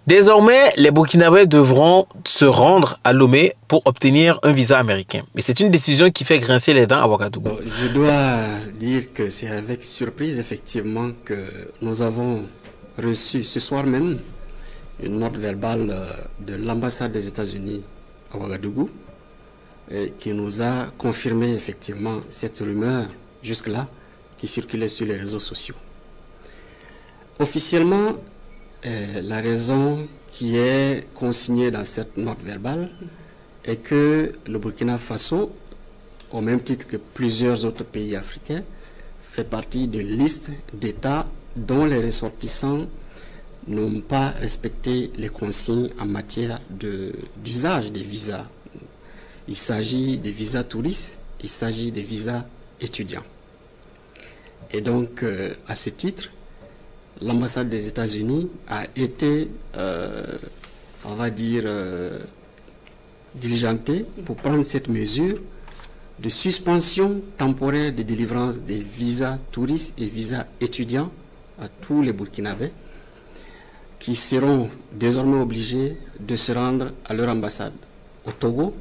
Désormais, les Burkinabés devront se rendre à Lomé pour obtenir un visa américain. Mais c'est une décision qui fait grincer les dents à Ouagadougou. Je dois dire que c'est avec surprise, effectivement, que nous avons reçu ce soir même une note verbale de l'ambassade des États-Unis à Ouagadougou qui nous a confirmé effectivement cette rumeur jusque-là qui circulait sur les réseaux sociaux. Officiellement, la raison qui est consignée dans cette note verbale est que le Burkina Faso, au même titre que plusieurs autres pays africains, fait partie d'une liste d'États dont les ressortissants n'ont pas respecté les consignes en matière d'usage des visas. Il s'agit des visas touristes, il s'agit des visas étudiants. Et donc, à ce titre, l'ambassade des États-Unis a été, on va dire, diligentée pour prendre cette mesure de suspension temporaire de délivrance des visas touristes et visas étudiants à tous les Burkinabés qui seront désormais obligés de se rendre à leur ambassade au Togo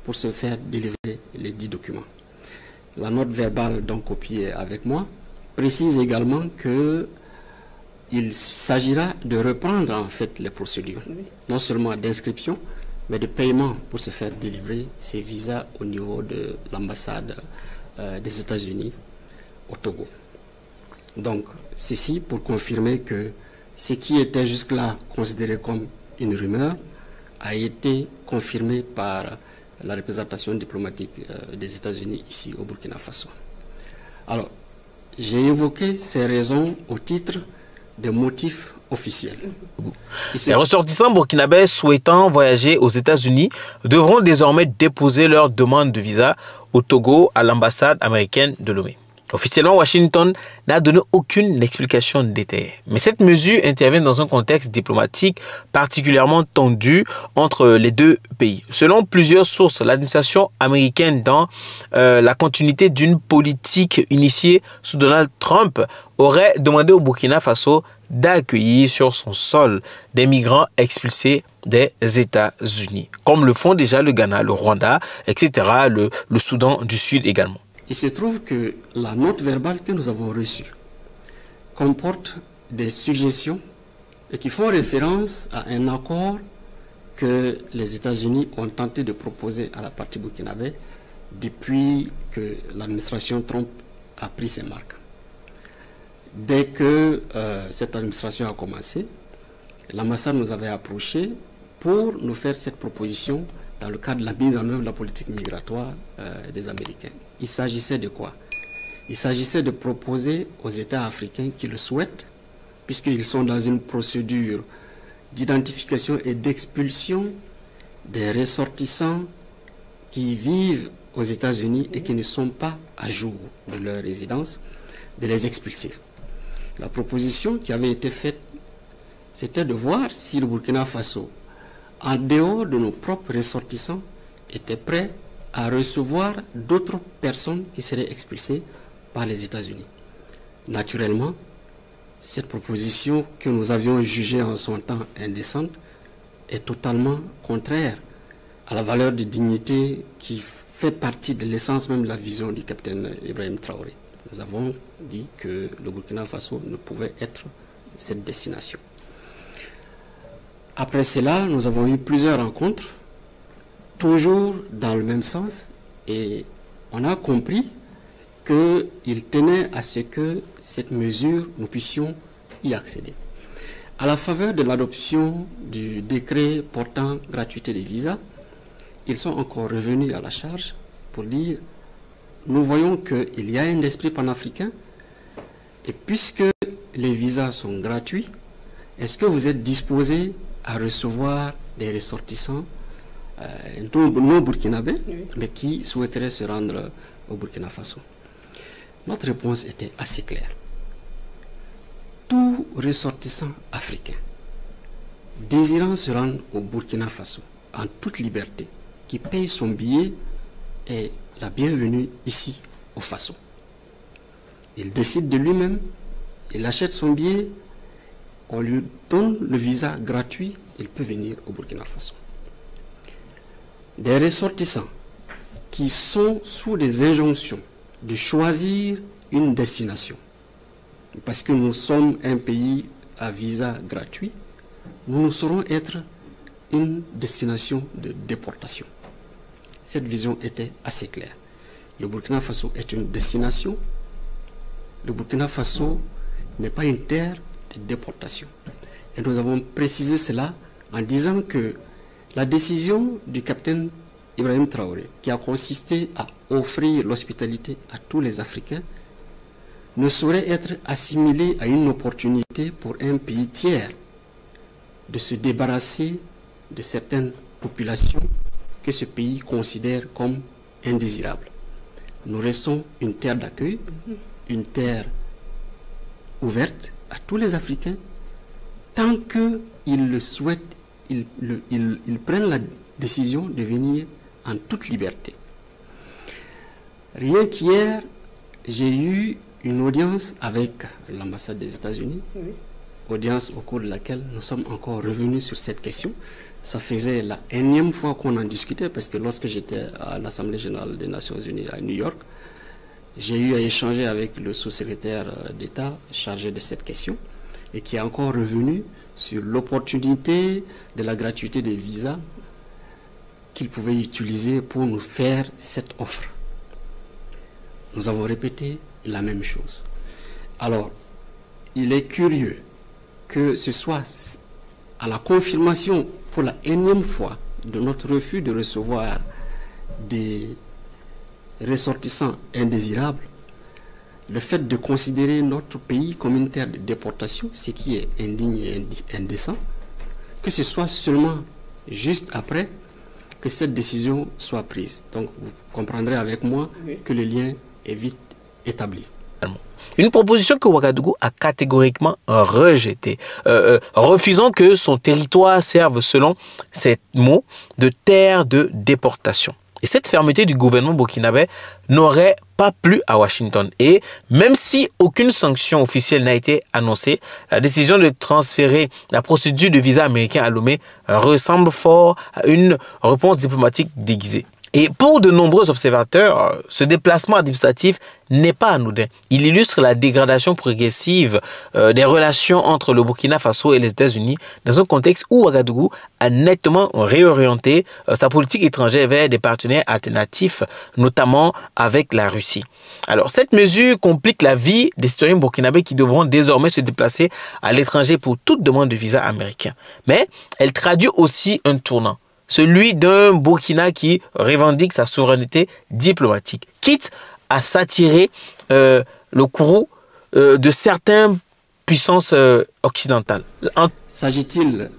pour se faire délivrer les 10 documents. La note verbale donc copiée avec moi précise également que il s'agira de reprendre en fait les procédures, non seulement d'inscription, mais de paiement pour se faire délivrer ces visas au niveau de l'ambassade des États-Unis au Togo. Donc, ceci pour confirmer que ce qui était jusque-là considéré comme une rumeur a été confirmé par la représentation diplomatique des États-Unis ici au Burkina Faso. Alors, j'ai évoqué ces raisons au titre des motifs officiels. Les ressortissants burkinabés souhaitant voyager aux États-Unis devront désormais déposer leur demande de visa au Togo à l'ambassade américaine de Lomé. Officiellement, Washington n'a donné aucune explication détaillée. Mais cette mesure intervient dans un contexte diplomatique particulièrement tendu entre les deux pays. Selon plusieurs sources, l'administration américaine, dans la continuité d'une politique initiée sous Donald Trump, aurait demandé au Burkina Faso d'accueillir sur son sol des migrants expulsés des États-Unis, comme le font déjà le Ghana, le Rwanda, etc., le Soudan du Sud également. Il se trouve que la note verbale que nous avons reçue comporte des suggestions et qui font référence à un accord que les États-Unis ont tenté de proposer à la partie burkinabé depuis que l'administration Trump a pris ses marques. Dès que cette administration a commencé, l'ambassade nous avait approchés pour nous faire cette proposition dans le cadre de la mise en œuvre de la politique migratoire des Américains. Il s'agissait de quoi? Il s'agissait de proposer aux États africains qui le souhaitent, puisqu'ils sont dans une procédure d'identification et d'expulsion des ressortissants qui vivent aux États-Unis et qui ne sont pas à jour de leur résidence, de les expulser. La proposition qui avait été faite, c'était de voir si le Burkina Faso, en dehors de nos propres ressortissants, était prêt à recevoir d'autres personnes qui seraient expulsées par les États-Unis. Naturellement, cette proposition que nous avions jugée en son temps indécente est totalement contraire à la valeur de dignité qui fait partie de l'essence même de la vision du capitaine Ibrahim Traoré. Nous avons dit que le Burkina Faso ne pouvait être cette destination. Après cela, nous avons eu plusieurs rencontres, toujours dans le même sens, et on a compris qu'il tenait à ce que cette mesure, nous puissions y accéder. À la faveur de l'adoption du décret portant gratuité des visas, ils sont encore revenus à la charge pour dire: nous voyons qu'il y a un esprit panafricain, et puisque les visas sont gratuits, est-ce que vous êtes disposés à recevoir des ressortissants non burkinabés, mais qui souhaiteraient se rendre au Burkina Faso? Notre réponse était assez claire. Tout ressortissant africain désirant se rendre au Burkina Faso en toute liberté, qui paye son billet, est la bienvenue ici au Faso. Il décide de lui-même, il achète son billet, on lui donne le visa gratuit, il peut venir au Burkina Faso. Des ressortissants qui sont sous des injonctions de choisir une destination, parce que nous sommes un pays à visa gratuit, nous ne saurons être une destination de déportation. Cette vision était assez claire. Le Burkina Faso est une destination. Le Burkina Faso n'est pas une terre de déportation. Et nous avons précisé cela en disant que la décision du capitaine Ibrahim Traoré, qui a consisté à offrir l'hospitalité à tous les Africains, ne saurait être assimilée à une opportunité pour un pays tiers de se débarrasser de certaines populations que ce pays considère comme indésirables. Nous restons une terre d'accueil, une terre ouverte à tous les Africains, tant qu'ils le souhaitent, ils prennent la décision de venir en toute liberté. Rien qu'hier, j'ai eu une audience avec l'ambassade des États-Unis, audience au cours de laquelle nous sommes encore revenus sur cette question. Ça faisait la énième fois qu'on en discutait, parce que lorsque j'étais à l'Assemblée générale des Nations unies à New York, j'ai eu à échanger avec le sous-secrétaire d'État chargé de cette question, et qui est encore revenu sur l'opportunité de la gratuité des visas qu'il pouvait utiliser pour nous faire cette offre. Nous avons répété la même chose. Alors, il est curieux que ce soit à la confirmation pour la énième fois de notre refus de recevoir des ressortissants indésirables, le fait de considérer notre pays comme une terre de déportation, ce qui est indigne et indécent, que ce soit seulement juste après que cette décision soit prise. Donc vous comprendrez avec moi que le lien est vite établi. Une proposition que Ouagadougou a catégoriquement rejetée, refusant que son territoire serve, selon ces mots, de terre de déportation. Et cette fermeté du gouvernement burkinabé n'aurait pas plu à Washington. Et même si aucune sanction officielle n'a été annoncée, la décision de transférer la procédure de visa américain à Lomé ressemble fort à une réponse diplomatique déguisée. Et pour de nombreux observateurs, ce déplacement administratif n'est pas anodin. Il illustre la dégradation progressive des relations entre le Burkina Faso et les États-Unis dans un contexte où Ouagadougou a nettement réorienté sa politique étrangère vers des partenaires alternatifs, notamment avec la Russie. Alors, cette mesure complique la vie des citoyens burkinabés qui devront désormais se déplacer à l'étranger pour toute demande de visa américain. Mais elle traduit aussi un tournant, celui d'un Burkina qui revendique sa souveraineté diplomatique, quitte à s'attirer le courroux de certaines puissances occidentales. S'agit-il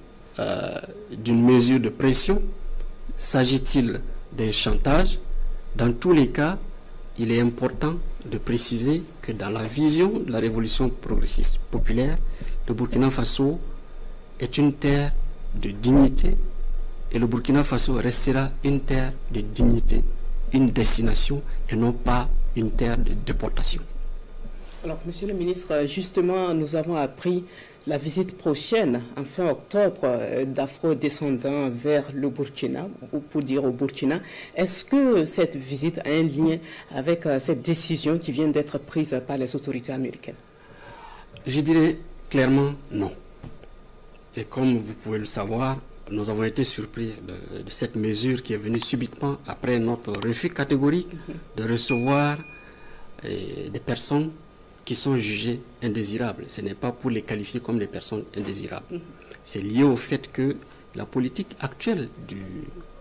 d'une mesure de pression? S'agit-il d'un chantage? Dans tous les cas, il est important de préciser que dans la vision de la révolution progressiste populaire, le Burkina Faso est une terre de dignité, et le Burkina Faso restera une terre de dignité, une destination et non pas une terre de déportation. Alors, Monsieur le ministre, justement, nous avons appris la visite prochaine, en fin octobre, d'afro-descendants vers le Burkina, ou pour dire au Burkina. Est-ce que cette visite a un lien avec cette décision qui vient d'être prise par les autorités américaines? Je dirais clairement non. Et comme vous pouvez le savoir, nous avons été surpris de cette mesure qui est venue subitement après notre refus catégorique de recevoir des personnes qui sont jugées indésirables. Ce n'est pas pour les qualifier comme des personnes indésirables. C'est lié au fait que la politique actuelle du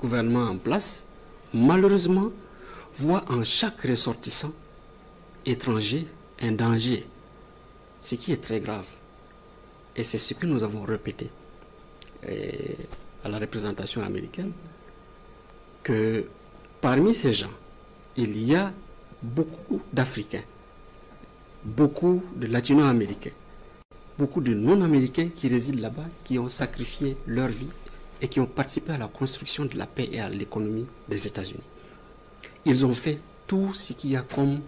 gouvernement en place, malheureusement, voit en chaque ressortissant étranger un danger, ce qui est très grave. Et c'est ce que nous avons répété à la représentation américaine, que parmi ces gens, il y a beaucoup d'Africains, beaucoup de Latino-Américains, beaucoup de non-Américains qui résident là-bas, qui ont sacrifié leur vie et qui ont participé à la construction de la paix et à l'économie des États-Unis. Ils ont fait tout ce qu'il y a comme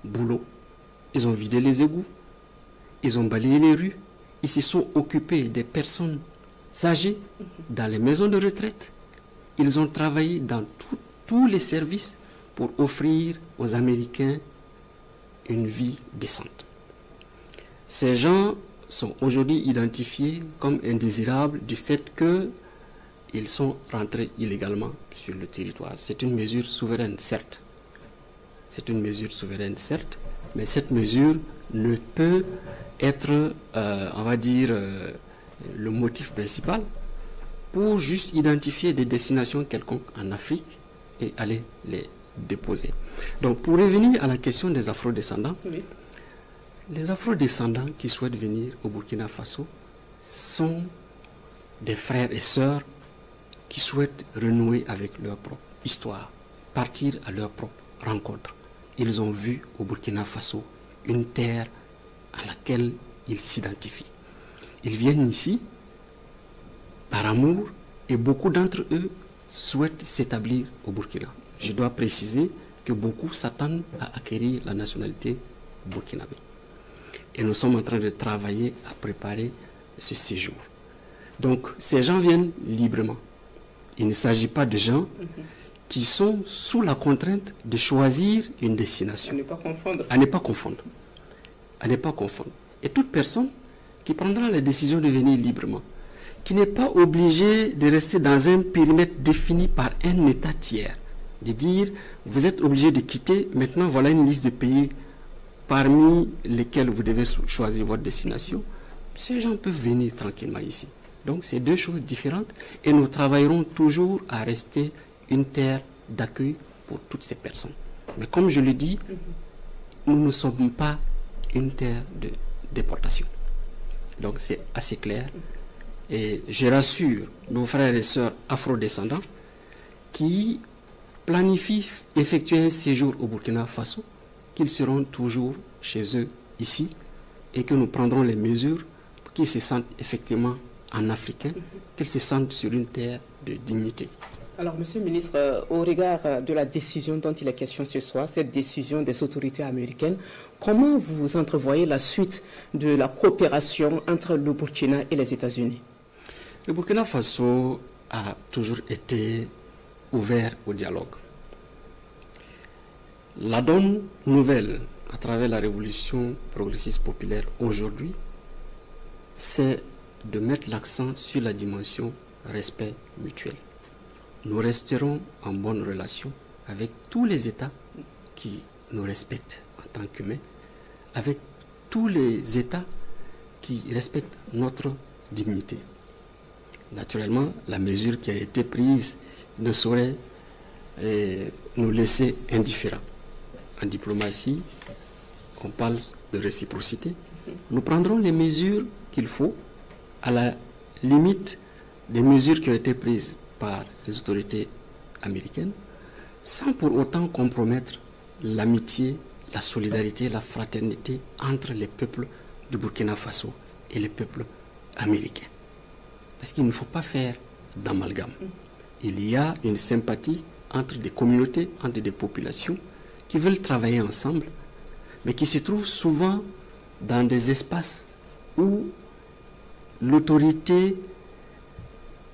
boulot. Ils ont vidé les égouts, ils ont balayé les rues, ils se sont occupés des personnes âgés, dans les maisons de retraite. Ils ont travaillé dans tous les services pour offrir aux Américains une vie décente. Ces gens sont aujourd'hui identifiés comme indésirables du fait qu'ils sont rentrés illégalement sur le territoire. C'est une mesure souveraine, certes. C'est une mesure souveraine, certes, mais cette mesure ne peut être, on va dire, le motif principal pour juste identifier des destinations quelconques en Afrique et aller les déposer. Donc, pour revenir à la question des afrodescendants, oui. Les afrodescendants qui souhaitent venir au Burkina Faso sont des frères et sœurs qui souhaitent renouer avec leur propre histoire, partir à leur propre rencontre. Ils ont vu au Burkina Faso une terre à laquelle ils s'identifient. Ils viennent ici par amour et beaucoup d'entre eux souhaitent s'établir au Burkina. Je dois préciser que beaucoup s'attendent à acquérir la nationalité burkinabé. Et nous sommes en train de travailler à préparer ce séjour. Donc, ces gens viennent librement. Il ne s'agit pas de gens qui sont sous la contrainte de choisir une destination. À ne pas confondre. À ne pas confondre. À ne pas confondre. Et toute personne qui prendra la décision de venir librement, qui n'est pas obligée de rester dans un périmètre défini par un État tiers, de dire, vous êtes obligé de quitter, maintenant voilà une liste de pays parmi lesquels vous devez choisir votre destination. Ces gens peuvent venir tranquillement ici. Donc c'est deux choses différentes et nous travaillerons toujours à rester une terre d'accueil pour toutes ces personnes. Mais comme je le dis, nous ne sommes pas une terre de déportation. Donc c'est assez clair. Et je rassure nos frères et sœurs afrodescendants qui planifient effectuer un séjour au Burkina Faso, qu'ils seront toujours chez eux ici et que nous prendrons les mesures pour qu'ils se sentent effectivement en africain, qu'ils se sentent sur une terre de dignité. Alors, Monsieur le ministre, au regard de la décision dont il est question ce soir, cette décision des autorités américaines, comment vous entrevoyez la suite de la coopération entre le Burkina et les États-Unis? Le Burkina Faso a toujours été ouvert au dialogue. La donne nouvelle à travers la révolution progressiste populaire aujourd'hui, c'est de mettre l'accent sur la dimension respect mutuel. Nous resterons en bonne relation avec tous les États qui nous respectent en tant qu'humains, avec tous les États qui respectent notre dignité. Naturellement, la mesure qui a été prise ne saurait nous laisser indifférents. En diplomatie, on parle de réciprocité. Nous prendrons les mesures qu'il faut, à la limite des mesures qui ont été prises par les autorités américaines, sans pour autant compromettre l'amitié, la solidarité, la fraternité entre les peuples du Burkina Faso et les peuples américains. Parce qu'il ne faut pas faire d'amalgame. Il y a une sympathie entre des communautés, entre des populations qui veulent travailler ensemble, mais qui se trouvent souvent dans des espaces où l'autorité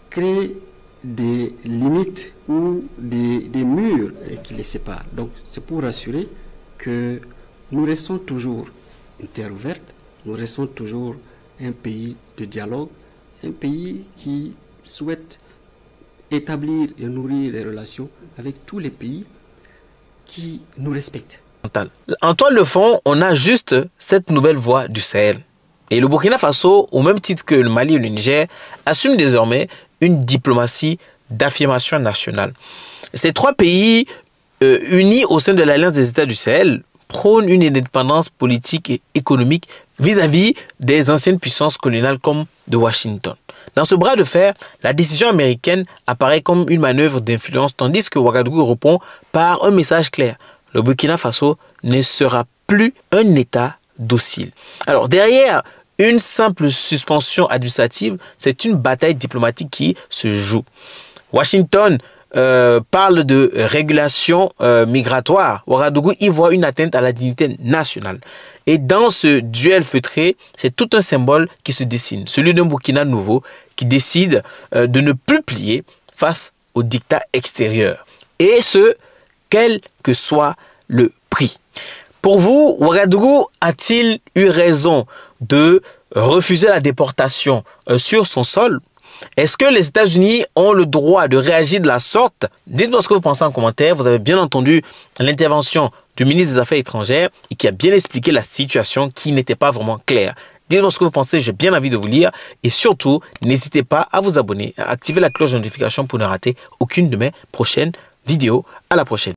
crée des limites ou des murs qui les séparent. Donc c'est pour assurer que nous restons toujours une terre ouverte, nous restons toujours un pays de dialogue, un pays qui souhaite établir et nourrir les relations avec tous les pays qui nous respectent. En toile de fond, on a juste cette nouvelle voie du Sahel. Et le Burkina Faso, au même titre que le Mali et le Niger, assume désormais une diplomatie d'affirmation nationale. Ces trois pays unis au sein de l'Alliance des États du Sahel prônent une indépendance politique et économique vis-à-vis des anciennes puissances coloniales comme de Washington. Dans ce bras de fer, la décision américaine apparaît comme une manœuvre d'influence, tandis que Ouagadougou répond par un message clair. Le Burkina Faso ne sera plus un État docile. Alors derrière une simple suspension administrative, c'est une bataille diplomatique qui se joue. Washington parle de régulation migratoire, Ouagadougou y voit une atteinte à la dignité nationale. Et dans ce duel feutré, c'est tout un symbole qui se dessine, celui d'un Burkina nouveau qui décide de ne plus plier face au diktat extérieur. Et ce, quel que soit le prix. Pour vous, Ouagadougou a-t-il eu raison de refuser la déportation sur son sol? Est-ce que les États-Unis ont le droit de réagir de la sorte? Dites-moi ce que vous pensez en commentaire. Vous avez bien entendu l'intervention du ministre des Affaires étrangères et qui a bien expliqué la situation qui n'était pas vraiment claire. Dites-moi ce que vous pensez, j'ai bien envie de vous lire. Et surtout, n'hésitez pas à vous abonner, à activer la cloche de notification pour ne rater aucune de mes prochaines vidéos. À la prochaine.